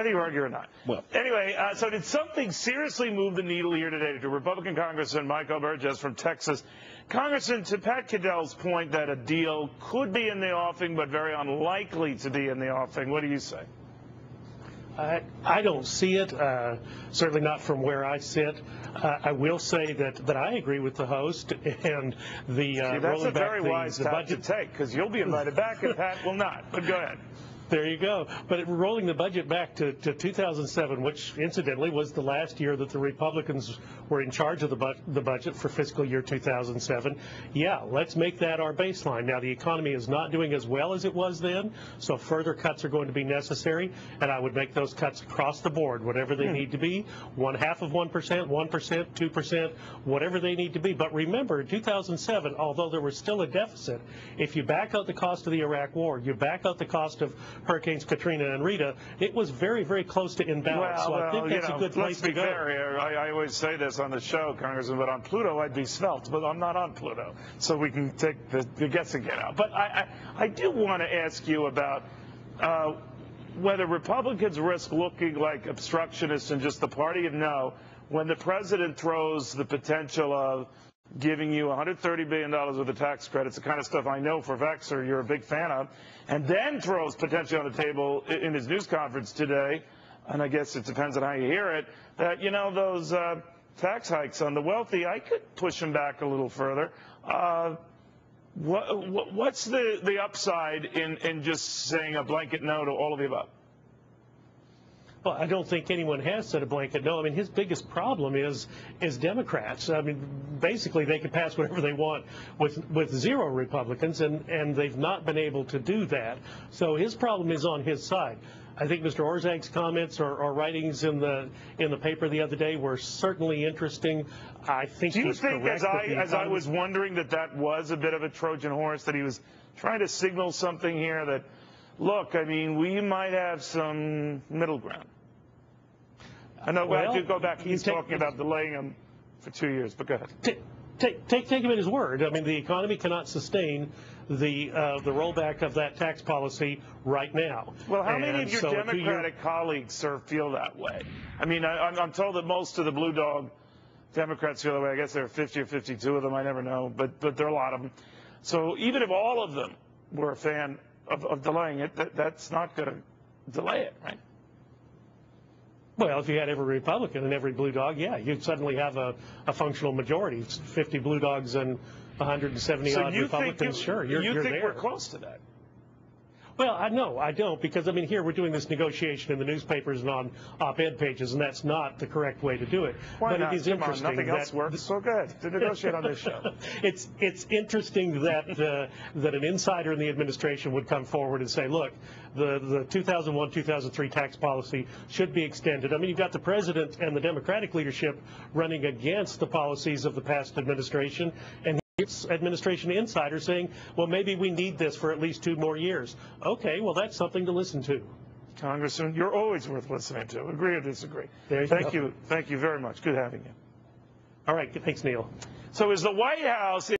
whether you argue or not. Well, anyway, so did something seriously move the needle here today to Republican Congressman Michael Burgess from Texas? Congressman, to Pat Cadell's point that a deal could be in the offing but very unlikely to be in the offing, what do you say? I don't see it, certainly not from where I sit. I will say that I agree with the host and the that's a very wise tack to take, because you'll be invited back and Pat will not. But go ahead. There you go. But rolling the budget back to 2007, which incidentally was the last year that the Republicans were in charge of the budget for fiscal year 2007, yeah, let's make that our baseline. Now, the economy is not doing as well as it was then, so further cuts are going to be necessary, and I would make those cuts across the board, whatever they need to be, 0.5%, 1%, 2%, whatever they need to be. But remember, in 2007, although there was still a deficit, if you back out the cost of the Iraq War, you back out the cost of Hurricanes Katrina and Rita, it was very, very close to imbalance. So I think that's a good place to go. Let's be fair here. I always say this on the show, Congressman, but on Pluto I'd be svelte, but I'm not on Pluto, so we can take the guessing game out. But I do want to ask you about whether Republicans risk looking like obstructionists and just the party of no when the president throws the potential of giving you $130 billion worth of tax credits, the kind of stuff I know for Vexer you're a big fan of, and then throws potentially on the table in his news conference today, and I guess it depends on how you hear it, that, you know, those tax hikes on the wealthy, I could push them back a little further. What's the upside in just saying a blanket no to all of the above? Well, I don't think anyone has said a blanket no. I mean, his biggest problem is Democrats. I mean, basically they can pass whatever they want with zero Republicans, and they've not been able to do that. So his problem is on his side. I think Mr. Orzag's comments or writings in the paper the other day were certainly interesting. I think do you think, as I was wondering, that was a bit of a Trojan horse, that he was trying to signal something here that, look, I mean, we might have some middle ground? I know, well, if you go back, he's talking about delaying them for 2 years, but go ahead. Take him at his word. I mean, the economy cannot sustain the rollback of that tax policy right now. Well, how many of your Democratic colleagues, sir, feel that way? I mean, I'm told that most of the Blue Dog Democrats feel that way. I guess there are 50 or 52 of them. I never know, but there are a lot of them. So even if all of them were a fan of delaying it, that's not going to delay it, right? Well, if you had every Republican and every Blue Dog, yeah, you'd suddenly have a functional majority. 50 Blue Dogs and 170-odd Republicans. Sure, you're there. You think we're close to that? Well, no, I don't, because, I mean, here we're doing this negotiation in the newspapers and on op-ed pages, and that's not the correct way to do it. Why but not? It is Come interesting on, nothing else works, so good to negotiate on this show. It's interesting that an insider in the administration would come forward and say, look, the 2001-2003 tax policy should be extended. I mean, you've got the president and the Democratic leadership running against the policies of the past administration, and administration insider saying, well, maybe we need this for at least 2 more years. Okay, well, that's something to listen to. Congressman, you're always worth listening to. Agree or disagree? Thank you very much. Good having you. All right. Thanks, Neil. So is the White House